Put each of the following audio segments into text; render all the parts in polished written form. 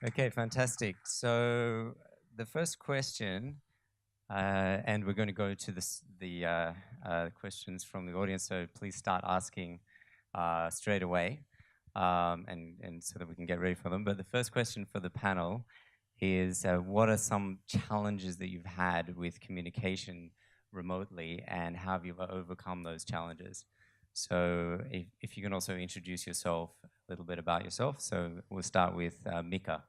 Okay, fantastic. So the first question, and we're going to go to the questions from the audience. So please start asking straight away, and so that we can get ready for them. But the first question for the panel is, what are some challenges that you've had with communication remotely, and how have you overcome those challenges? So if you can also introduce yourself, a little bit about yourself. So we'll start with Mika.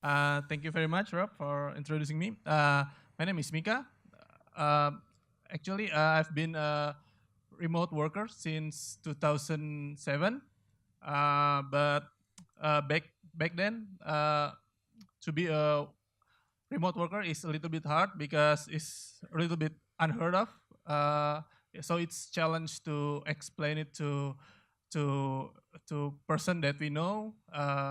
Thank you very much, Rob, for introducing me. My name is Mika. Uh, actually, I've been a remote worker since 2007. But back then, to be a remote worker is a little bit hard because it's a little bit unheard of. So it's challenge to explain it to person that we know,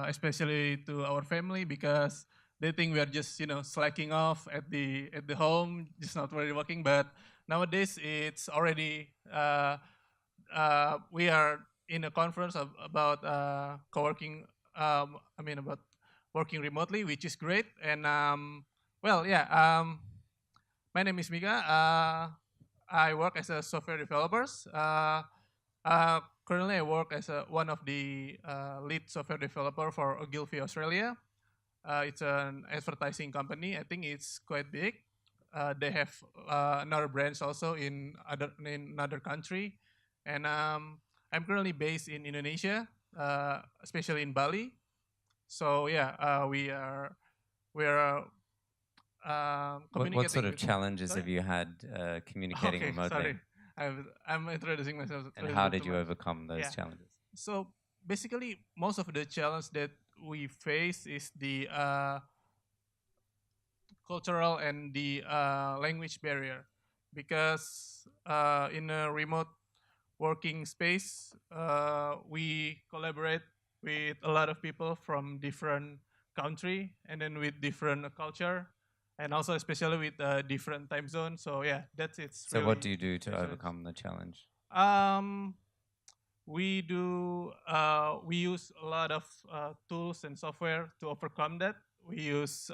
especially to our family, because they think we are just slacking off at the home, just not really working. But nowadays it's already we are in a conference about co-working. About working remotely, which is great. And well, yeah. My name is Mika. I work as a software developer. Currently, I work as one of the lead software developer for Ogilvy Australia. It's an advertising company. I think it's quite big. They have another branch also in another country, and I'm currently based in Indonesia, especially in Bali. So yeah, we are What sort communicating of with. challenges Sorry. have you had communicating Okay, remotely, sorry. I'm introducing myself a and little how bit too did you much. overcome those Yeah. challenges? So basically, most of the challenge that we face is the cultural and the language barrier, because in a remote working space, we collaborate with a lot of people from different country, and then with different culture, and also especially with different time zones. So yeah, that's it's So what do really you do a to challenge. overcome the challenge? Um, we use a lot of tools and software to overcome that. We use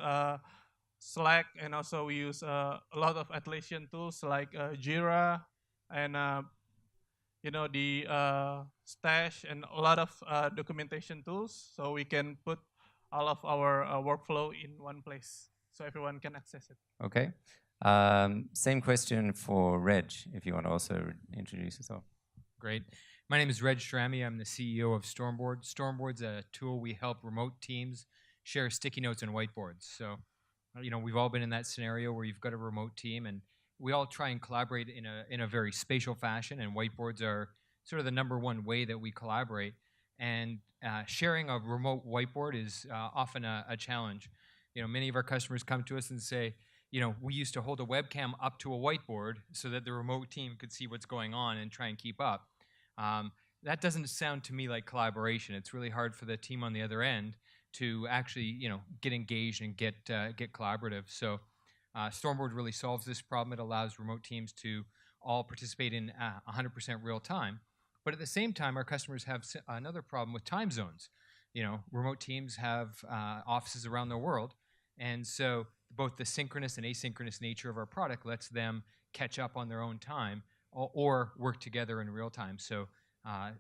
Slack, and also we use a lot of atlassian tools like Jira, and the stash, and a lot of documentation tools, so we can put all of our workflow in one place so everyone can access it. Okay. Same question for Reg, if you want to also introduce yourself. Great. My name is Cheramy. I'm the CEO of Stormboard. Stormboard's a tool we help remote teams share sticky notes and whiteboards. So, we've all been in that scenario where you've got a remote team, and we all try and collaborate in a very spatial fashion. And whiteboards are sort of the number one way that we collaborate. And sharing a remote whiteboard is often a challenge. Many of our customers come to us and say, we used to hold a webcam up to a whiteboard so that the remote team could see what's going on and try and keep up. That doesn't sound to me like collaboration. It's really hard for the team on the other end to actually, get engaged and get collaborative. So, Stormboard really solves this problem. It allows remote teams to all participate in 100% real time. But at the same time, our customers have another problem with time zones. Remote teams have offices around the world, and so both the synchronous and asynchronous nature of our product lets them catch up on their own time, or work together in real time. So, I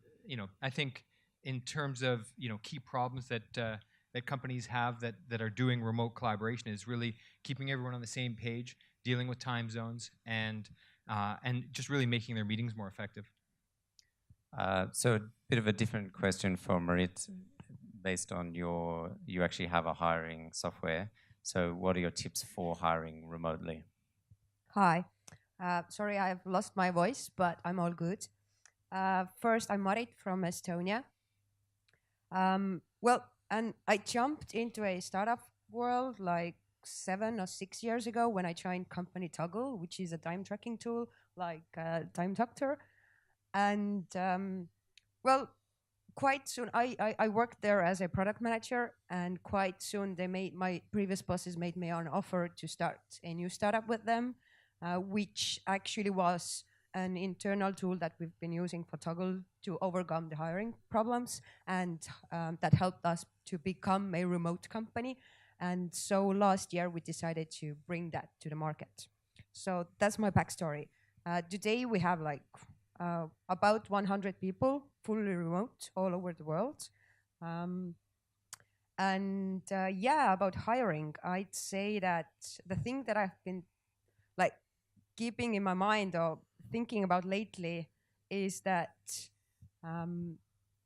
think in terms of key problems that companies have that are doing remote collaboration is really keeping everyone on the same page, dealing with time zones, and just really making their meetings more effective. So a bit of a different question for Marit, based on you actually have a hiring software. So what are your tips for hiring remotely? Hi. Sorry, I've lost my voice, but I'm all good. First, I'm Marit from Estonia. And I jumped into a startup world like 7 or 6 years ago when I joined company Toggle, which is a time tracking tool like Time Doctor. And quite soon, I worked there as a product manager, and quite soon my previous bosses made me an offer to start a new startup with them, which actually was an internal tool that we've been using for Toggle to overcome the hiring problems, and that helped us to become a remote company. And so last year we decided to bring that to the market. So that's my backstory. Today we have like about 100 people fully remote all over the world. And yeah, about hiring, I'd say that the thing that I've been like keeping in my mind or thinking about lately is that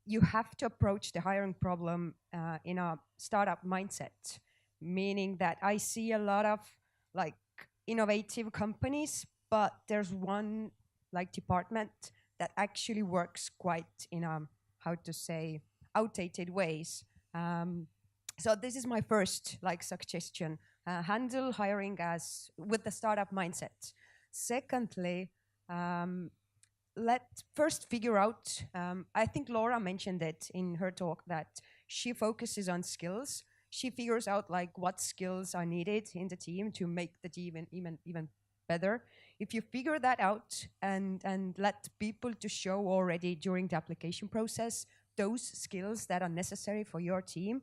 you have to approach the hiring problem in a startup mindset, meaning that I see a lot of like innovative companies, but there's one like department that actually works quite in a, how to say, outdated ways. So this is my first like suggestion. Handle hiring as with the startup mindset. Secondly, let first figure out, I think Laura mentioned it in her talk, that she focuses on skills. She figures out like what skills are needed in the team to make the team even better. If you figure that out and let people to show already during the application process those skills that are necessary for your team,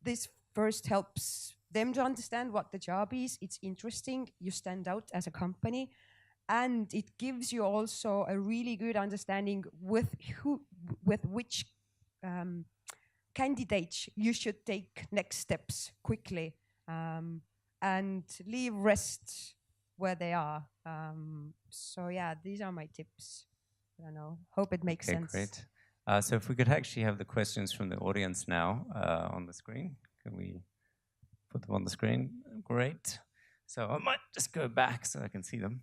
this first helps them to understand what the job is. It's interesting, you stand out as a company, and it gives you also a really good understanding with which candidates you should take next steps quickly, and leave rest where they are. So yeah, these are my tips. I don't know. Hope it makes sense. Great. So if we could actually have the questions from the audience now on the screen. Can we put them on the screen? Great. So I might just go back so I can see them.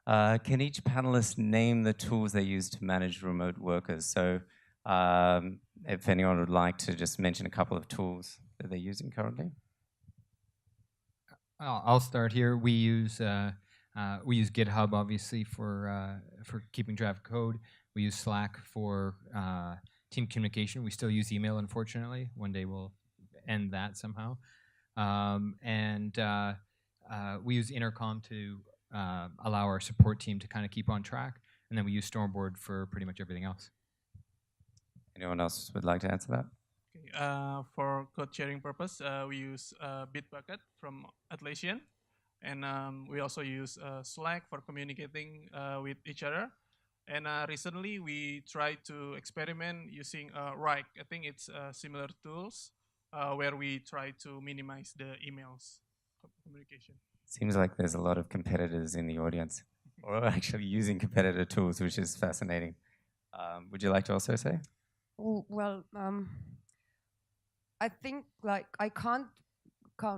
Can each panelist name the tools they use to manage remote workers? So if anyone would like to just mention a couple of tools that they're using currently. I'll start here. We use GitHub obviously for keeping track of code. We use Slack for team communication. We still use email, unfortunately. One day we'll end that somehow. We use Intercom to allow our support team to kind of keep on track. And then we use Stormboard for pretty much everything else. Anyone else would like to answer that? Okay, for code sharing purpose, we use Bitbucket from Atlassian. And we also use Slack for communicating with each other. And recently we tried to experiment using Rike. I think it's similar tools where we try to minimize the emails communication. Seems like there's a lot of competitors in the audience, or actually using competitor tools, which is fascinating. Would you like to also say? Well, I think like I can't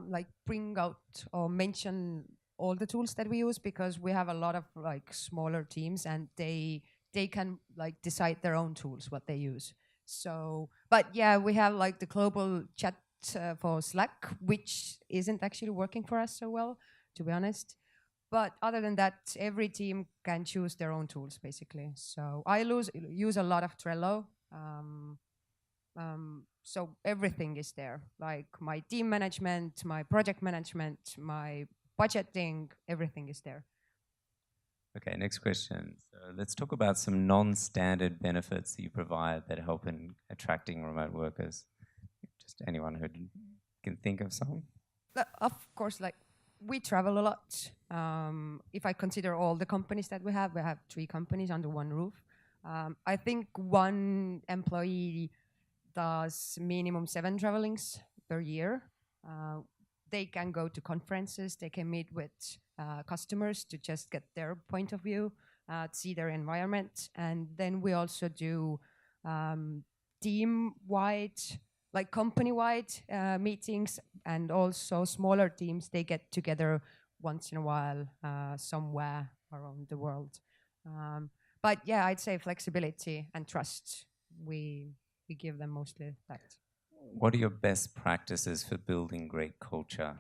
like bring out or mention all the tools that we use, because we have a lot of like smaller teams and they can like decide their own tools what they use. So, but yeah, we have like the global chat for Slack, which isn't actually working for us so well, to be honest. But other than that, every team can choose their own tools basically. So I use a lot of Trello. So everything is there, like my team management, my project management, my budgeting, everything is there. Okay, next question. So let's talk about some non-standard benefits that you provide that help in attracting remote workers. Just anyone who can think of some. Of course, like we travel a lot. If I consider all the companies that we have 3 companies under one roof. I think one employee does minimum 7 travelings per year. They can go to conferences, they can meet with customers to just get their point of view, see their environment. And then we also do team-wide, like company-wide meetings, and also smaller teams, they get together once in a while somewhere around the world. But yeah, I'd say flexibility and trust, we give them mostly that. What are your best practices for building great culture?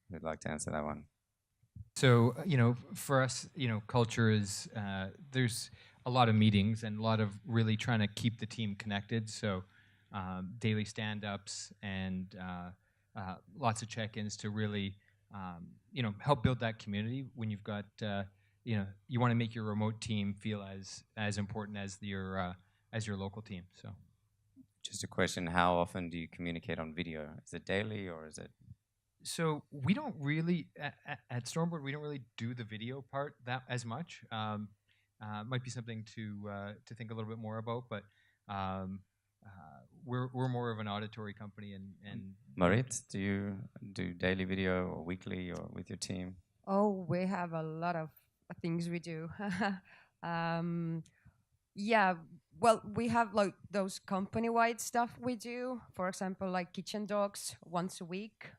Who'd like to answer that one? So, for us, culture is, there's a lot of meetings and a lot of really trying to keep the team connected. So daily stand-ups and lots of check-ins to really, help build that community when you've got you want to make your remote team feel as important as your local team. So. Just a question, how often do you communicate on video? Is it daily or is it? So we don't really, at Stormboard, we don't really do the video part that as much. Might be something to think a little bit more about, but we're more of an auditory company. And Marit, do you do daily video or weekly or with your team? Oh, we have a lot of things we do. Yeah, well, we have like those company-wide stuff we do. For example, like kitchen dogs once a week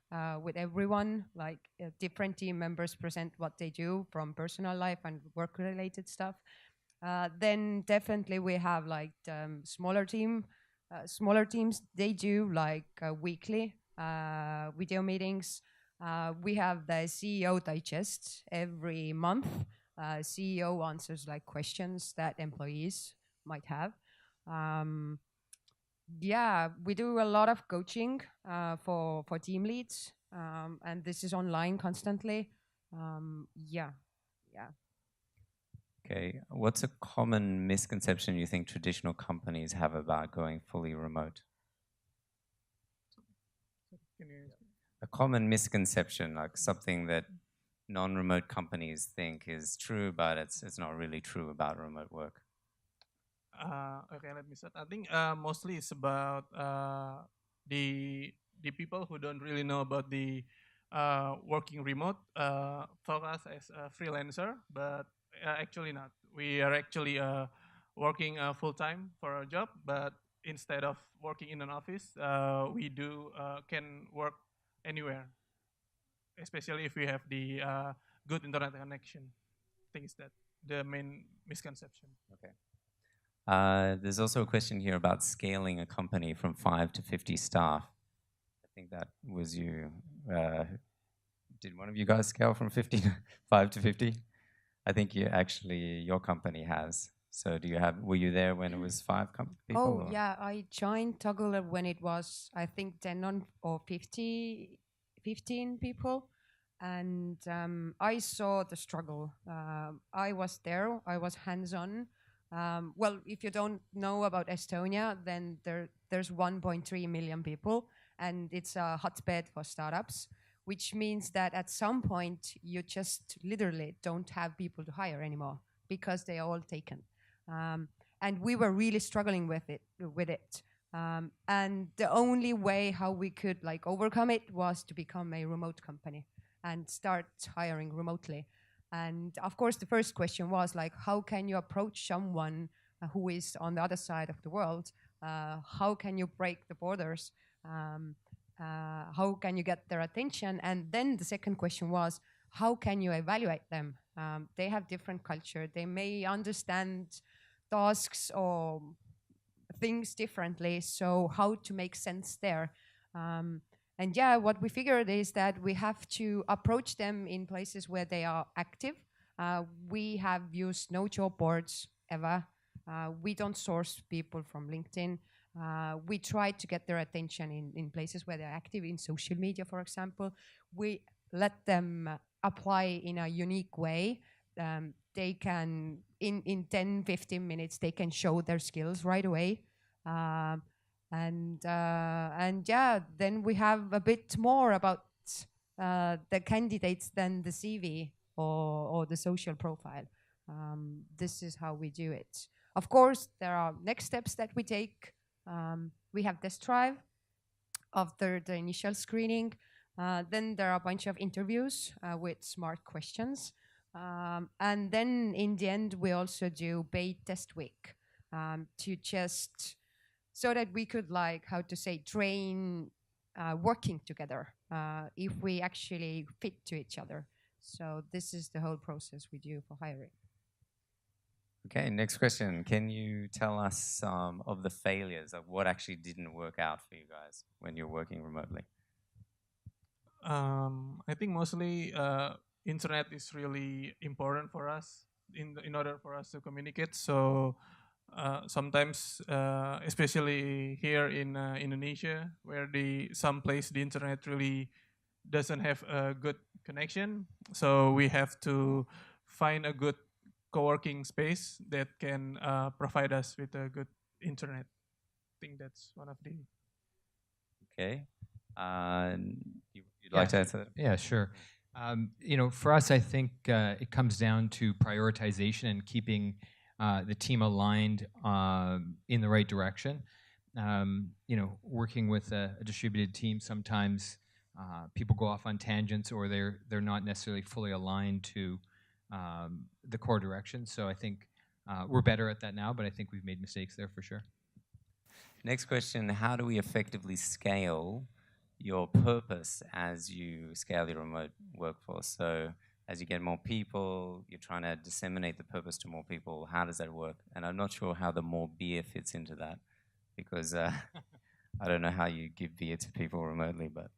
with everyone. Like different team members present what they do from personal life and work-related stuff. Then definitely we have like smaller teams. They do like weekly video meetings. We have the CEO digest every month. CEO answers like questions that employees might have. Yeah, we do a lot of coaching for team leads, and this is online constantly. Yeah. Okay, what's a common misconception you think traditional companies have about going fully remote? A common misconception, like something that non-remote companies think is true, but it's not really true about remote work. Okay, let me start. I think mostly it's about the people who don't really know about the working remote thought us as a freelancer, but actually not. We are actually working full time for a job, but instead of working in an office, we can work anywhere, especially if we have the good internet connection. I think it's that the main misconception. Okay. There's also a question here about scaling a company from 5 to 50 staff. I think that was you. Did one of you guys scale from 5 to 50? I think your company has. So were you there when it was 5 people? Oh, yeah, I joined Toggle when it was, I think, 10 or 15 people. And I saw the struggle. I was there, I was hands-on. Well, if you don't know about Estonia, then there's 1.3 million people, and it's a hotbed for startups, which means that at some point you just literally don't have people to hire anymore because they are all taken. And we were really struggling with it. And the only way how we could like overcome it was to become a remote company and start hiring remotely. And of course, the first question was like, how can you approach someone who is on the other side of the world? How can you break the borders? How can you get their attention? And then the second question was, how can you evaluate them? They have different culture. They may understand tasks or things differently. So how to make sense there? And yeah, what we figured is that we have to approach them in places where they are active. We have used no job boards ever. We don't source people from LinkedIn. We try to get their attention in places where they're active in social media, for example. We let them apply in a unique way. They can, in 10, 15 minutes, they can show their skills right away. And yeah, then we have a bit more about the candidates than the CV or the social profile. This is how we do it. Of course, there are next steps that we take. We have test drive after the initial screening. Then there are a bunch of interviews with smart questions. And then in the end, we also do paid test week to just so that we could train working together if we actually fit to each other. So this is the whole process we do for hiring. Okay, next question. Can you tell us some of the failures of what actually didn't work out for you guys when you're working remotely? I think mostly internet is really important for us in order for us to communicate. So sometimes, especially here in Indonesia, where some place the internet really doesn't have a good connection, so we have to find a good co-working space that can provide us with a good internet. I think that's one of the. Okay. You'd Yeah, like to answer that? Yeah, sure. For us, I think it comes down to prioritization and keeping the team aligned in the right direction. Working with a distributed team, sometimes people go off on tangents, or they're not necessarily fully aligned to the core direction. So I think we're better at that now, but I think we've made mistakes there for sure. Next question, how do we effectively scale your purpose as you scale your remote workforce? So as you get more people, you're trying to disseminate the purpose to more people. How does that work? And I'm not sure how the more beer fits into that, because I don't know how you give beer to people remotely, but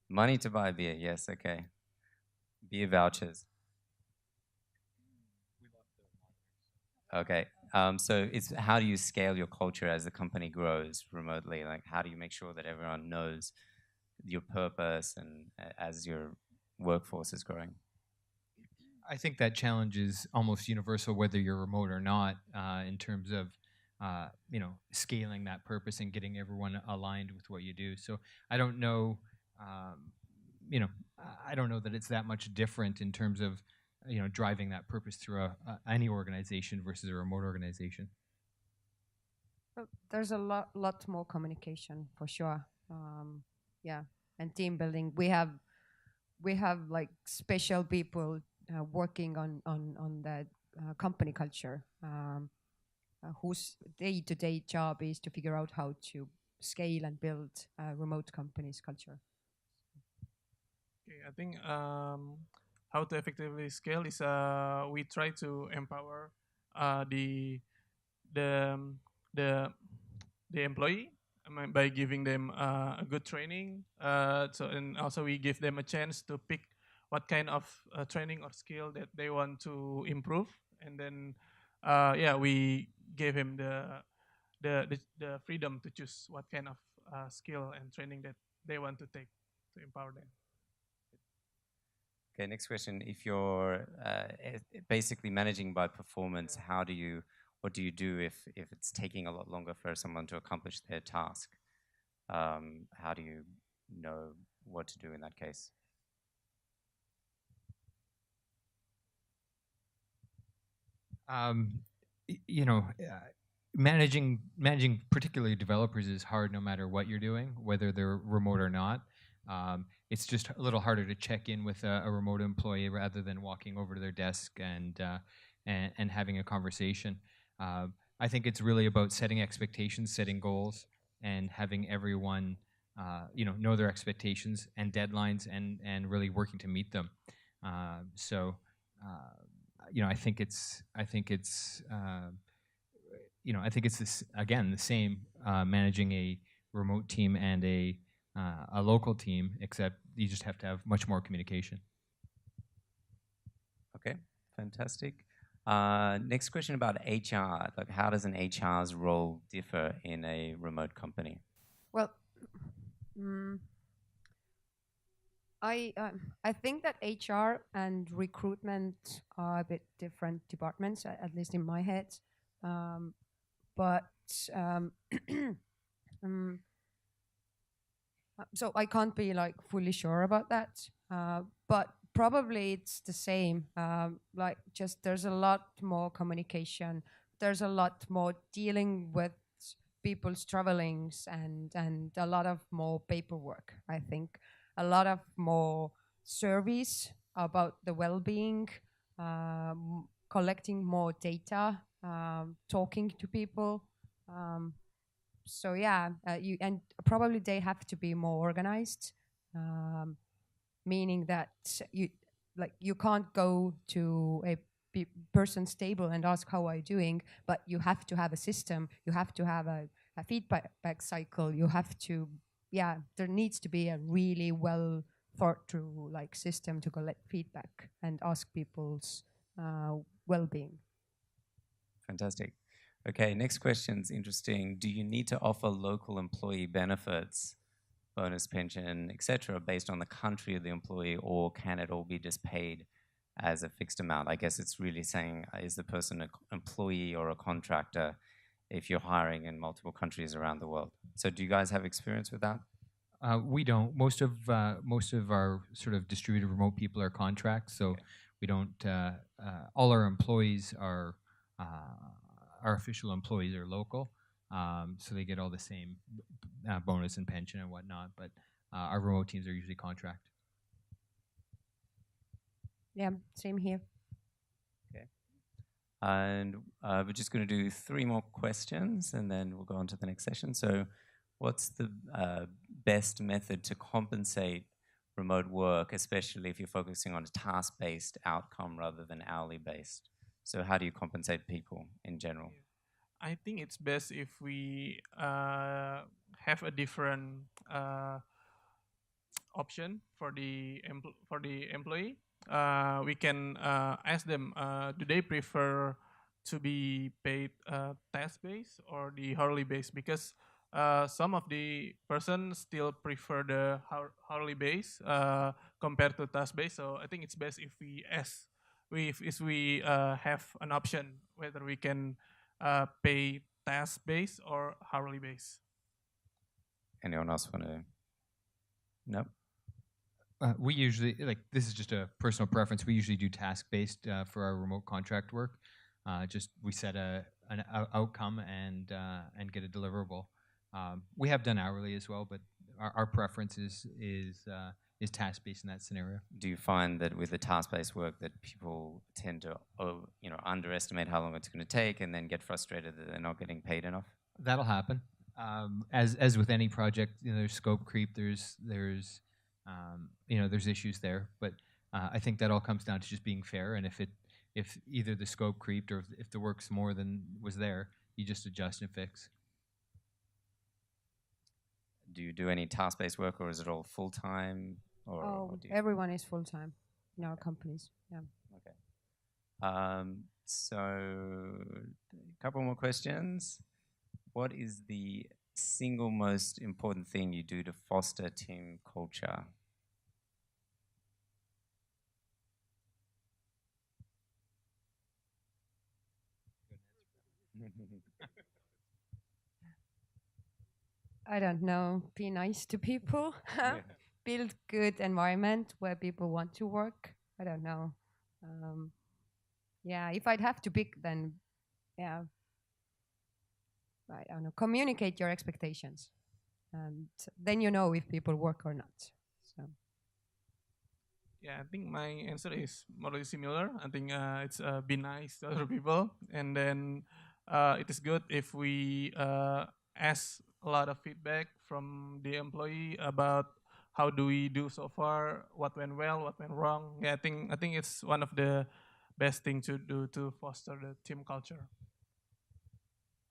money to buy beer, yes, okay. Beer vouchers. Okay. So it's how do you scale your culture as the company grows remotely? Like, how do you make sure that everyone knows your purpose and as your workforce is growing? I think that challenge is almost universal, whether you're remote or not, in terms of scaling that purpose and getting everyone aligned with what you do. So I don't know, I don't know that it's that much different in terms of driving that purpose through any organization versus a remote organization. Well, there's a lot more communication for sure. Yeah, and team building. We have like special people working on that company culture, whose day-to-day job is to figure out how to scale and build remote companies culture. Okay, I think how to effectively scale is we try to empower the the the employee by giving them a good training. And also we give them a chance to pick what kind of training or skill that they want to improve, and then we gave him the freedom to choose what kind of skill and training that they want to take to empower them. Okay, next question. If you're basically managing by performance, what do you do if it's taking a lot longer for someone to accomplish their task? How do you know what to do in that case? Managing particularly developers is hard no matter what you're doing, whether they're remote or not. It's just a little harder to check in with a remote employee rather than walking over to their desk and having a conversation. I think it's really about setting expectations, setting goals, and having everyone know their expectations and deadlines, and really working to meet them. I think it's this, again, the same managing a remote team and a local team, except you just have to have much more communication. Okay, fantastic. Next question about HR. Like, how does an HR's role differ in a remote company? Well, I think that HR and recruitment are a bit different departments, at least in my head. So I can't be like fully sure about that. But probably it's the same. Like, just there's a lot more communication. There's a lot more dealing with people's travelings and a lot of more paperwork. I think a lot of more surveys about the well-being, collecting more data, talking to people. So yeah, and probably they have to be more organized, meaning that you can't go to a person's table and ask how are you doing, but you have to have a system. You have to have a feedback cycle. You have to, there needs to be a really well thought through system to collect feedback and ask people's well-being. Fantastic. Okay, next question's interesting. Do you need to offer local employee benefits bonus, pension, etc., based on the country of the employee, or can it all be just paid as a fixed amount? I guess it's really saying, is the person an employee or a contractor if you're hiring in multiple countries around the world? So do you guys have experience with that? We don't. Most of our sort of distributed remote people are contracts, so Okay. we don't. All our employees are our official employees are local, so they get all the same bonus and pension and whatnot. But our remote teams are usually contract. Yeah, same here. And we're just going to do 3 more questions, and then we'll go on to the next session. So what's the best method to compensate remote work, especially if you're focusing on a task-based outcome rather than hourly-based? So how do you compensate people in general? I think it's best if we have a different option for the employee. We can ask them, do they prefer to be paid task based or the hourly based? Because some of the persons still prefer the hourly base compared to task based. So I think it's best if we ask, if we have an option whether we can pay task based or hourly based. Anyone else want to? No. We usually, like, this is just a personal preference. We usually do task based for our remote contract work. Just we set an outcome and get a deliverable. We have done hourly as well, but our preference is task based in that scenario. Do you find that with the task-based work that people tend to underestimate how long it's going to take and then get frustrated that they're not getting paid enough? That'll happen. As with any project, there's scope creep. There's issues there, but I think that all comes down to just being fair. And if either the scope creeped or if the work's more than was there, you just adjust and fix. Do you do any task-based work, or is it all full-time? Or do you... Everyone is full-time in our companies. Yeah. Okay. So a couple more questions. What is the single most important thing you do to foster team culture? I don't know. Be nice to people. Build good environment where people want to work. I don't know. Yeah, if I'd have to pick, then yeah, I don't know. Communicate your expectations, and then you know if people work or not. So. Yeah, I think my answer is more or less similar. I think it's be nice to other people, and then it is good if we ask a lot of feedback from the employee about how do we do so far, what went well, what went wrong. Yeah, I think it's one of the best thing to do to foster the team culture.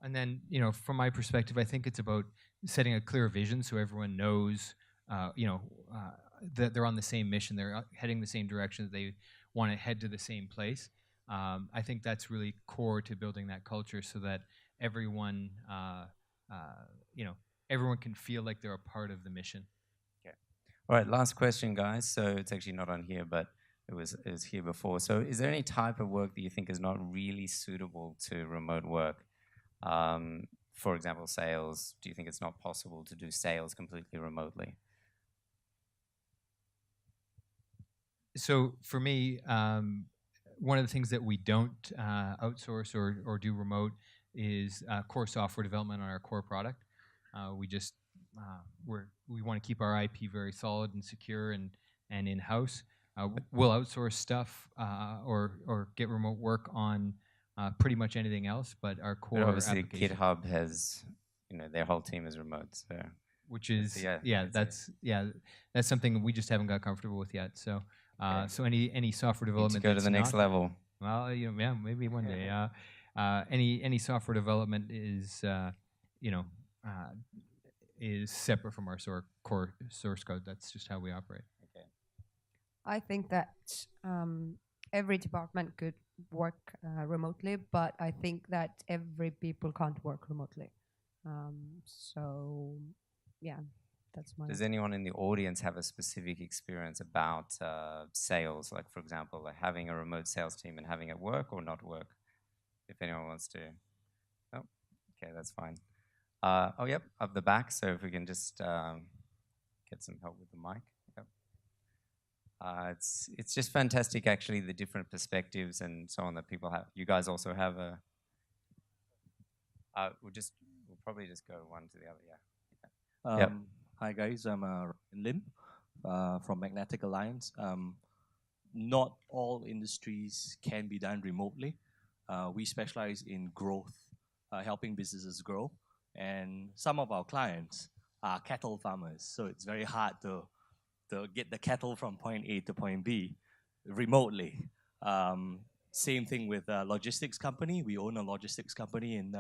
And then, from my perspective, I think it's about setting a clear vision so everyone knows, that they're on the same mission, they're heading the same direction, that they want to head to the same place. I think that's really core to building that culture, so that everyone, everyone can feel like they're a part of the mission. Okay. All right. Last question, guys. So it's actually not on here, but it was here before. So is there any type of work that you think is not really suitable to remote work? For example, sales. Do you think it's not possible to do sales completely remotely? So for me, one of the things that we don't outsource or do remote is core software development on our core product. We want to keep our IP very solid and secure and in-house. We'll outsource stuff or get remote work on pretty much anything else, but our core but obviously application, GitHub has, their whole team is remote, so which is that's something we just haven't got comfortable with yet. So so any software development need to go to the next level. Well, maybe one day. Any software development is is separate from our core source code. That's just how we operate. Okay. I think that every department could work remotely, but I think that every people can't work remotely. So, yeah, That's my Does answer. anyone in the audience have a specific experience about sales? Like, for example, like having a remote sales team and having it work or not work? If anyone wants to. Oh, okay, that's fine. Oh, yep, up the back. So if we can just get some help with the mic. Yep. It's just fantastic, actually, the different perspectives and so on that people have. You guys also have a. We'll probably just go one to the other. Yeah. Yep. Hi guys, I'm Lim from Magnetic Alliance. Not all industries can be done remotely. We specialize in growth, helping businesses grow, and some of our clients are cattle farmers, so it's very hard to get the cattle from point A to point B remotely. Same thing with a logistics company. We own a logistics company in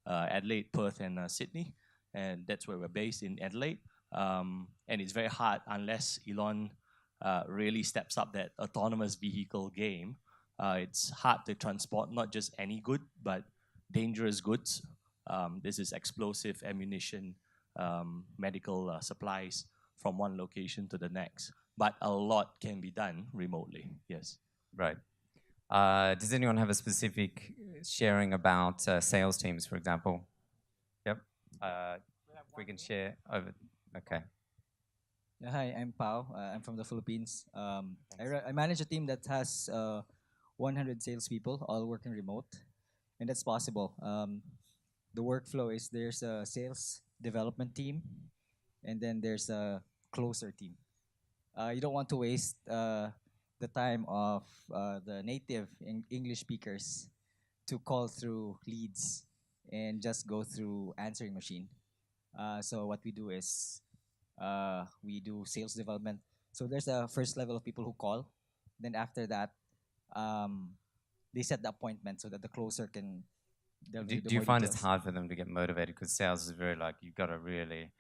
Adelaide, Perth, and Sydney, and that's where we're based in Adelaide. And it's very hard unless Elon really steps up that autonomous vehicle game. It's hard to transport not just any good, but dangerous goods. This is explosive ammunition, medical supplies from one location to the next. But a lot can be done remotely, yes. Right. Does anyone have a specific sharing about sales teams, for example? Yep. If we can share over. Okay. Yeah, hi, I'm Pao. I'm from the Philippines. I manage a team that has 100 salespeople, all working remote, and that's possible. The workflow is there's a sales development team, and then there's a closer team. You don't want to waste the time of the native English speakers to call through leads and just go through answering machine. So what we do is we do sales development. So there's a first level of people who call. Then after that, they set the appointment so that the closer can. Do you find it's hard for them to get motivated? Because sales is very like, you've got to really,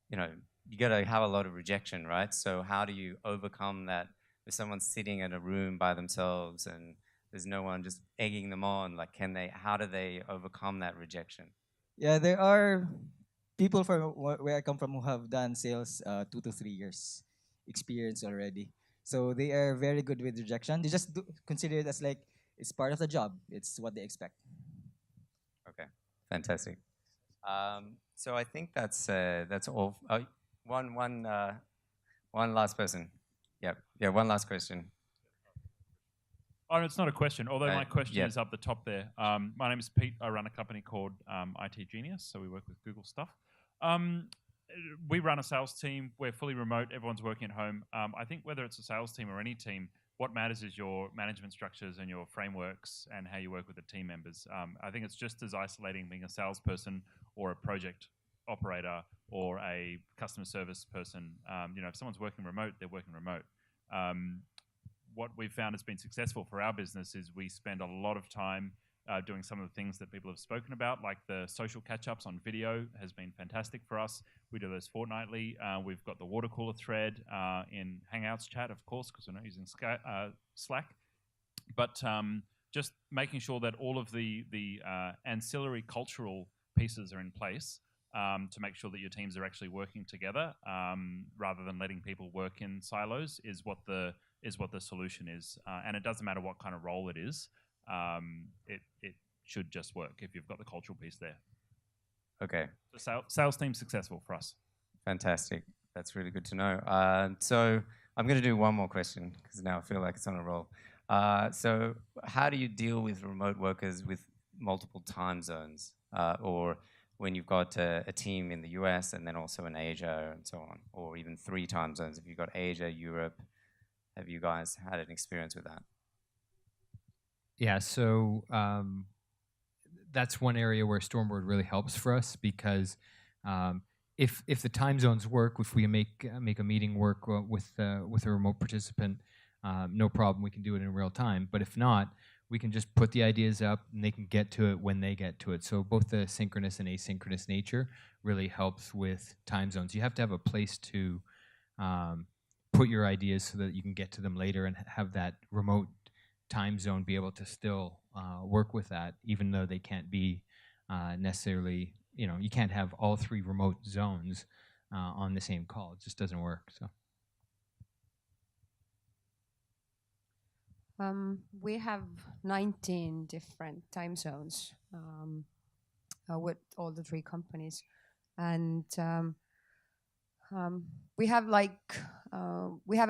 you got to have a lot of rejection, right? So how do you overcome that? If someone's sitting in a room by themselves and there's no one just egging them on, like, how do they overcome that rejection? Yeah, there are people from where I come from who have done sales 2 to 3 years experience already. So they are very good with rejection. They just consider it as like it's part of the job. It's what they expect. Okay, fantastic. So I think that's all. One last person. Yeah, one last question. Oh, it's not a question, although my question yeah. is up the top there. My name is Pete. I run a company called IT Genius, so we work with Google stuff. We run a sales team. We're fully remote. Everyone's working at home. I think whether it's a sales team or any team, what matters is your management structures and your frameworks and how you work with the team members. I think it's just as isolating being a salesperson or a project operator or a customer service person. If someone's working remote, they're working remote. What we've found has been successful for our business is we spend a lot of time doing some of the things that people have spoken about, like the social catch-ups on video has been fantastic for us. We do those fortnightly. We've got the water cooler thread in Hangouts chat, of course, because we're not using Slack. But just making sure that all of the ancillary cultural pieces are in place to make sure that your teams are actually working together rather than letting people work in silos is what the solution is. And it doesn't matter what kind of role it is. It should just work if you've got the cultural piece there. Okay. The sales team's successful for us. Fantastic. That's really good to know. So I'm going to do one more question because now I feel like it's on a roll. So how do you deal with remote workers with multiple time zones or when you've got a team in the US and then also in Asia and so on, or even 3 time zones? If you've got Asia, Europe, have you guys had an experience with that? Yeah, so that's one area where Stormboard really helps for us because if the time zones work, if we make a meeting work with a remote participant, no problem, we can do it in real time. But if not, we can just put the ideas up and they can get to it when they get to it. So both the synchronous and asynchronous nature really helps with time zones. You have to have a place to put your ideas so that you can get to them later and have that remote time zone be able to still work with that, even though they can't be necessarily, you can't have all 3 remote zones, on the same call. It just doesn't work. So. We have 19 different time zones with all the 3 companies, and we have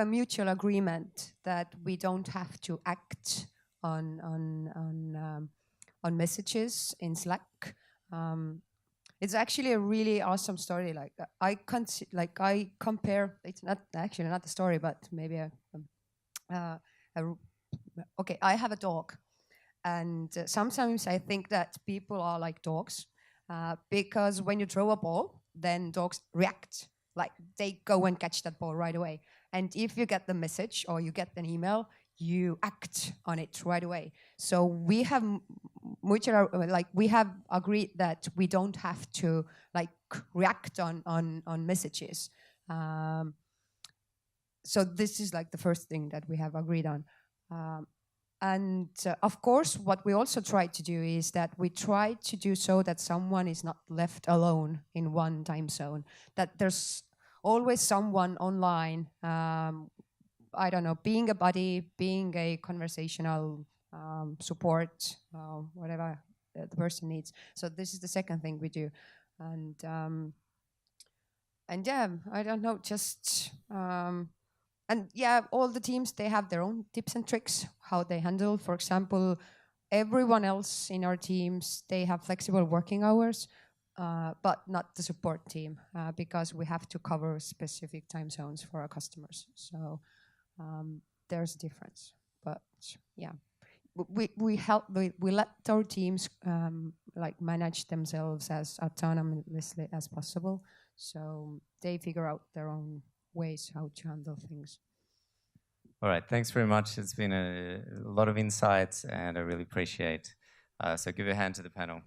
a mutual agreement that we don't have to act on messages in Slack. It's actually a really awesome story. I compare. It's not actually not a story, but maybe okay, I have a dog, and sometimes I think that people are like dogs because when you throw a ball, then dogs react. Like they go and catch that ball right away. And if you get the message or you get an email, you act on it right away. So we have we have agreed that we don't have to react on messages. So this is the first thing that we have agreed on. And of course, what we also try to do is that we try to do so that someone is not left alone in one time zone, that there's always someone online, I don't know, being a buddy, being a conversational support, whatever the person needs. So this is the second thing we do. And yeah, I don't know, just... and yeah, all the teams, they have their own tips and tricks, how they handle. For example, everyone else in our teams, they have flexible working hours, but not the support team, because we have to cover specific time zones for our customers. So there's a difference. But yeah, we let our teams manage themselves as autonomously as possible. So they figure out their own ways how to handle things. All right, thanks very much. It's been a lot of insights, and I really appreciate. So give a hand to the panel.